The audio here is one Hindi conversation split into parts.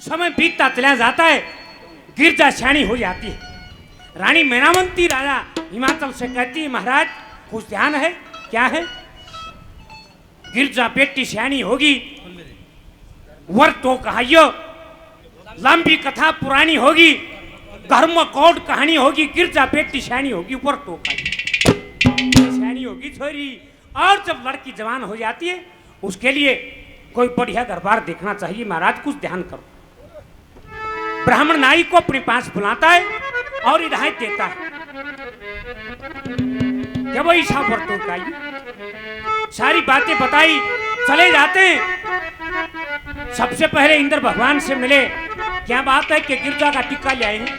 समय बीतता चला जाता है, गिरजा सयानी हो जाती है। रानी मैनावंती राजा हिमाचल से कहती है, महाराज कुछ ध्यान है? क्या है? गिरजा बेटी सयानी होगी, वर तो कहाइयो, लंबी कथा पुरानी होगी, धर्म कोड कहानी होगी, गिरजा बेटी सयानी होगी, वर तो सयानी होगी छोरी। और जब लड़की जवान हो जाती है, उसके लिए कोई बढ़िया घरबार देखना चाहिए। महाराज कुछ ध्यान करो। ब्राह्मण नाई को अपने पास बुलाता है और हिदायत देता है। जब वो ईशा वर्तों का सारी बातें बताई, चले जाते हैं। सबसे पहले इंद्र भगवान से मिले। क्या बात है कि गिरजा का टिक्का ले आए हैं?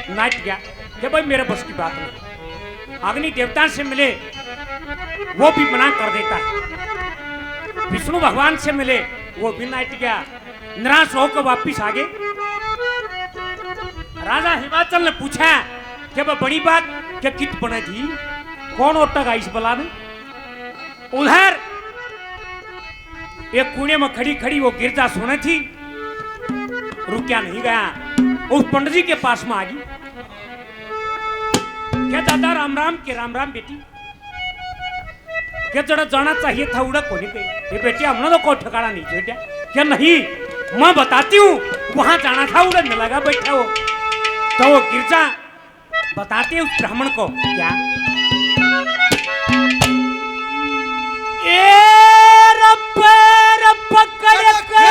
नाट गया। जब भाई मेरे बस की बात नहीं। अग्नि देवता से मिले, वो भी मना कर देता है। विष्णु भगवान से मिले, वो भी नाट गया। निराश होकर वापिस आ गए। राजा हिमाचल ने पूछा कि वह बड़ी बात क्या कित बने थी, कौन ओटा का इस बला में? उधर एक कुएं में खड़ी खड़ी वो गिरजा सोने थी। रुकिया नहीं गया, उस पंडित जी के पास में आ गई। क्या दादा राम राम? के राम राम बेटी। क्या जरा जाना चाहिए था, उड़ा कोनी पे। ये बेटी हमने तो कोई ठिकाना नहीं बेटा। क्या नहीं, मैं बताती हूँ, वहां जाना था, उड़ा न लगा बैठा हो। तो वो गिरजा बताते उस ब्राह्मण को क्या, पकड़ के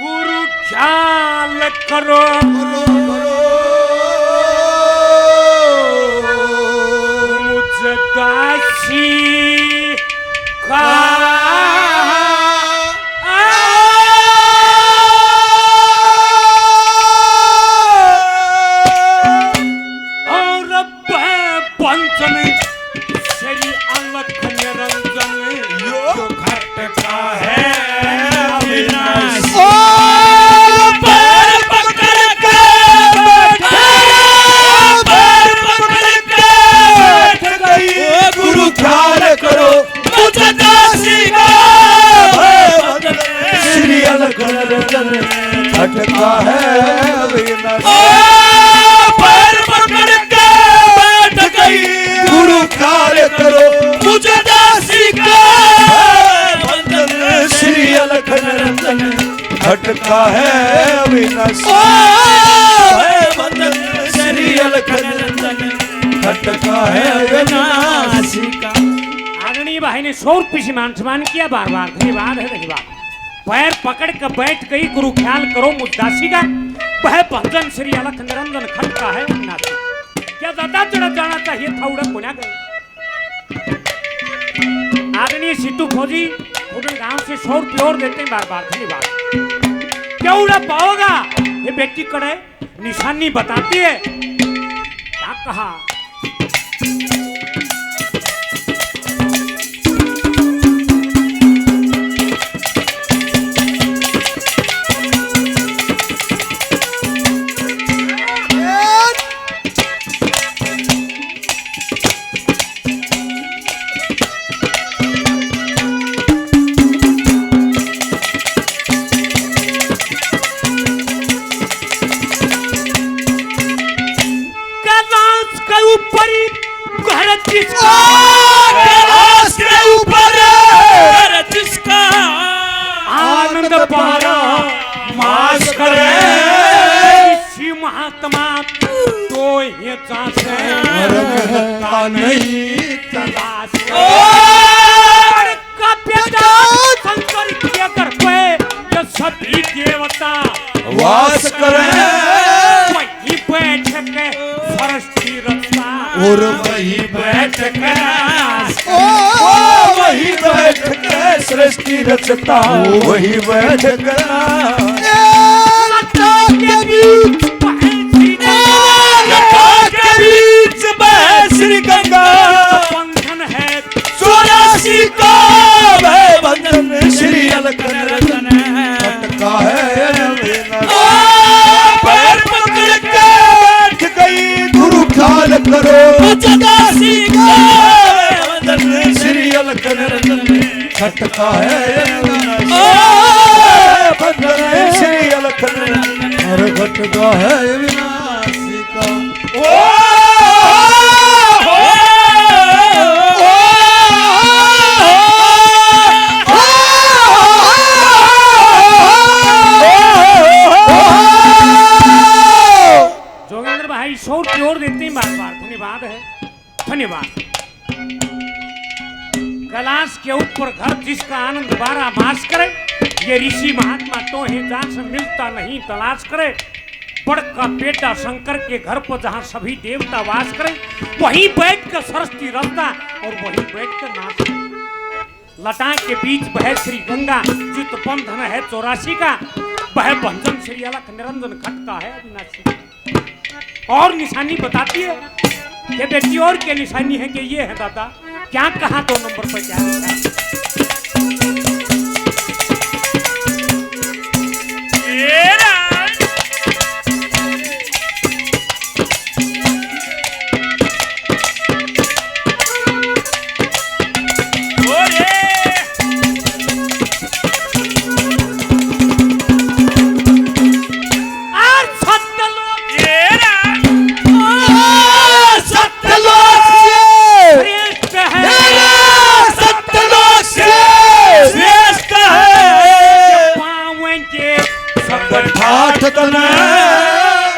गुरु ख्याल करो, खटका है पैर पकड़ के बैठ गई, गुरु ख्याल करो मुझे दासी का बंधन, श्री अलखन रंजन खटका है अविनाशी बंधन, श्री अलखन रंजन खटका है अविनाशी का। आदरणीय भाई ने 100 रुपये से मान सम्मान किया। बार बार धन्यवाद है, धन्यवाद। पैर पकड़ कर बैठ गई, गुरु ख्याल करो मुद्दासी का, वह भंजन श्री अलख निरंजन खटका है अविनाशी। क्या दादा चढ़ा जाना चाहिए था, उड़ा कोना गए। आदरणीय सिद्धू फौजी उधर गांव से 100 रुपये और देते हैं। बार बार धन्यवाद। क्या उड़ा पाओगा? ये बेटी कड़े निशानी बताती है। क्या कहा? आनंद पारा मास करे शिव महात्मा तो ये चासे मरता नहीं तलाश का बेटा शंकर के घर पे ये सभी देवता वास करे, वही बैठ के सरस्वती रचना और वही बैठ के वही बैठ के सृष्टि रचता, वही बैठ कर श्री गंगा बंधन है 84 का वह बंधन खटका है बंधन श्री अलखन हर खटका है विनाशी का शोर की ओर देते हैं बार बार। धन्यवाद है, धन्यवाद। कैलाश के ऊपर घर जिसका आनंद बारह मास करे, ये ऋषि महात्मा तो है जहाँ से मिलता नहीं तलाश करे। बड़ का बेटा शंकर के घर पर जहाँ सभी देवता वास करे, वहीं बैठ कर सरस्वती रचता और वहीं बैठ कर नाच करे। लता के बीच बह श्री गंगा, चित बंधन है 84 का, वह भंजन श्री अलख निरंजन खटका है अविनाशी। और निशानी बताती है कि बेटी और क्या निशानी है कि ये है दादा, क्या कहा 2 नंबर पर क्या लिखा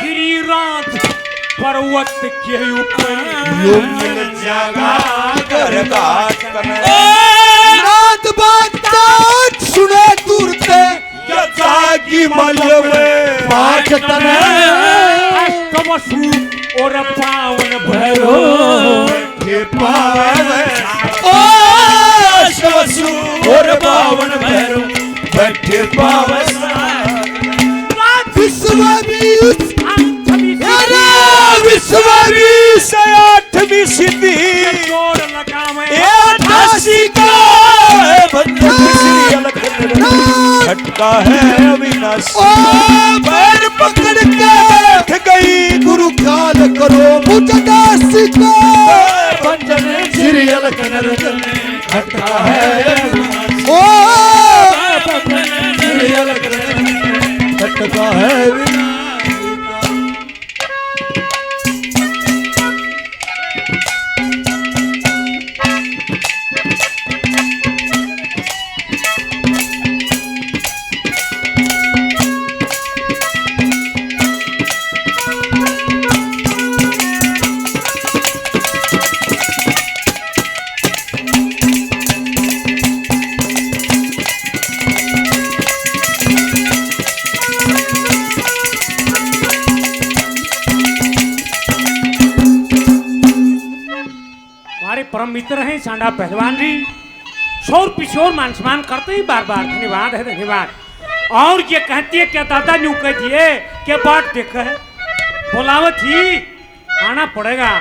गिरिराज पर्वत के ऊपर रात बात सुने दूर से जागी मलवे पाठ तने अष्टवसु और पावन भैरो के पावन अष्टवसु और पावन भैरो बैठे पावन विश्ववी से 8वीं सिद्धि जोड़ लगावे 88 का बंधन श्री अलखन खटका है अविनाशी। पैर पकड़ के बैठ गई गुरु काल करो मुझदासी को, बंधन श्री अलखन खटका है बंधन श्री अलखन खटका है। परम मित्र हैं सांडा पहलवान जी, शोर पिशोर मान सम्मान करते ही बार बार। धन्यवाद है, धन्यवाद। और ये कहती है क्या दादा न्यू कह दिए क्या बात देख है बोलावत ही आना पड़ेगा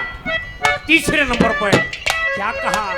3रे नंबर पर। क्या कहा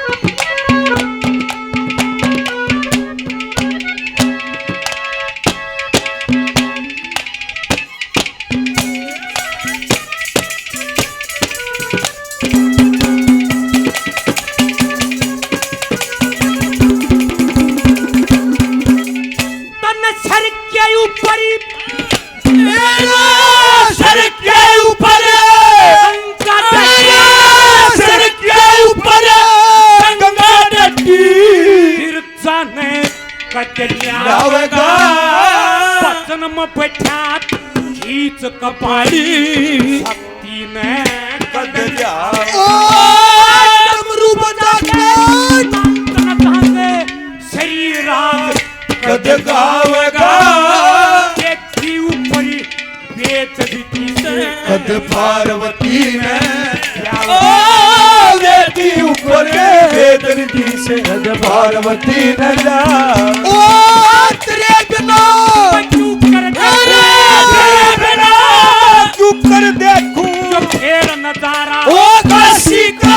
बचन में बैठा खींच कपाड़ी शक्ति ने कद जा डमरू बजा के शरीर कद गावेगा देखी ऊपरी वेद विधि से कद पार्वती ने वेदी ऊपर वेद विधि से कद पार्वती ने जा तेरे बिना चुप कर देखूं तो फिर नजारा काशी का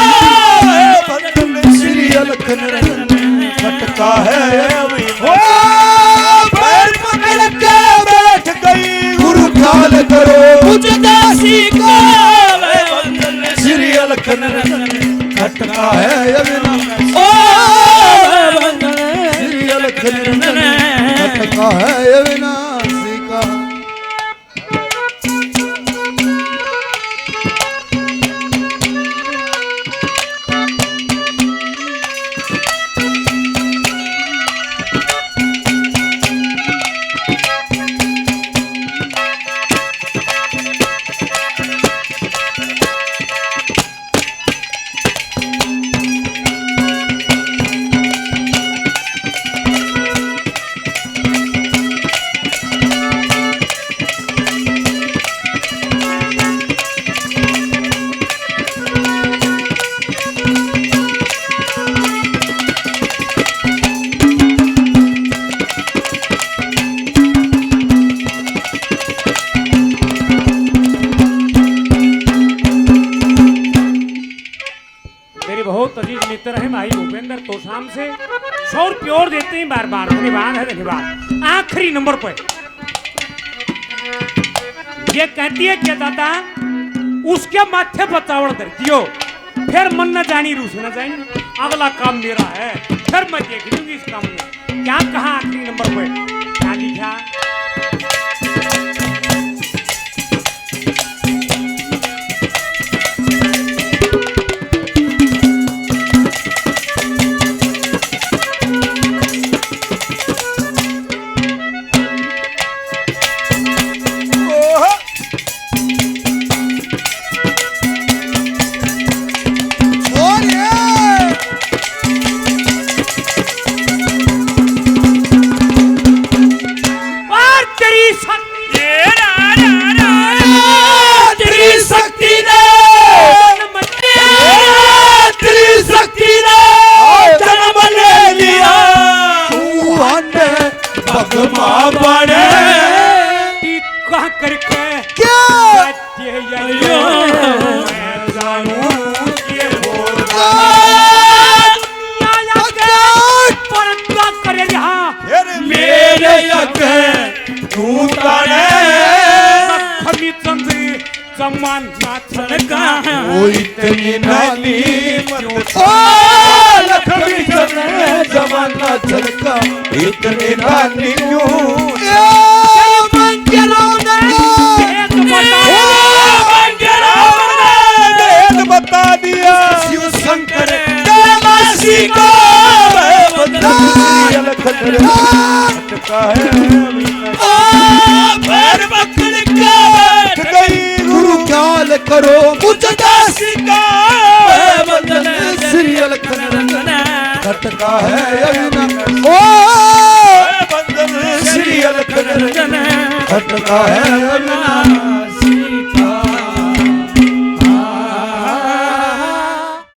बंधन श्री अलखन खटका है पैर पकड़ के बैठ गई गुरु ख्याल करो मुझदासी का बंधन श्री अलखन खटका है खटका है अविनाशी का। बहुत अजीज मित्र है भाई भूपेंद्र तोशाम से 100 रुपये और देते हैं बार बार। धन्यवाद है, धन्यवाद। आखिरी नंबर पर ये कहती है क्या दादा उसके माथे पर चावल धर दियो, फिर मन न जानी रूस न जानी, अगला काम मेरा है, फिर मैं देख लूंगी इस काम में। क्या कहा आखिरी नंबर पर क्या लिखा? इतनी नाली लक्ष्मी जमाना झलका, इतनी नाली क्यों बता दिया शिव शंकर गुरु ख्याल करो मुझ दासी का सीरियल खटका है अविनाशी, ओ बंदन सीरियल खटका है अविनाशी।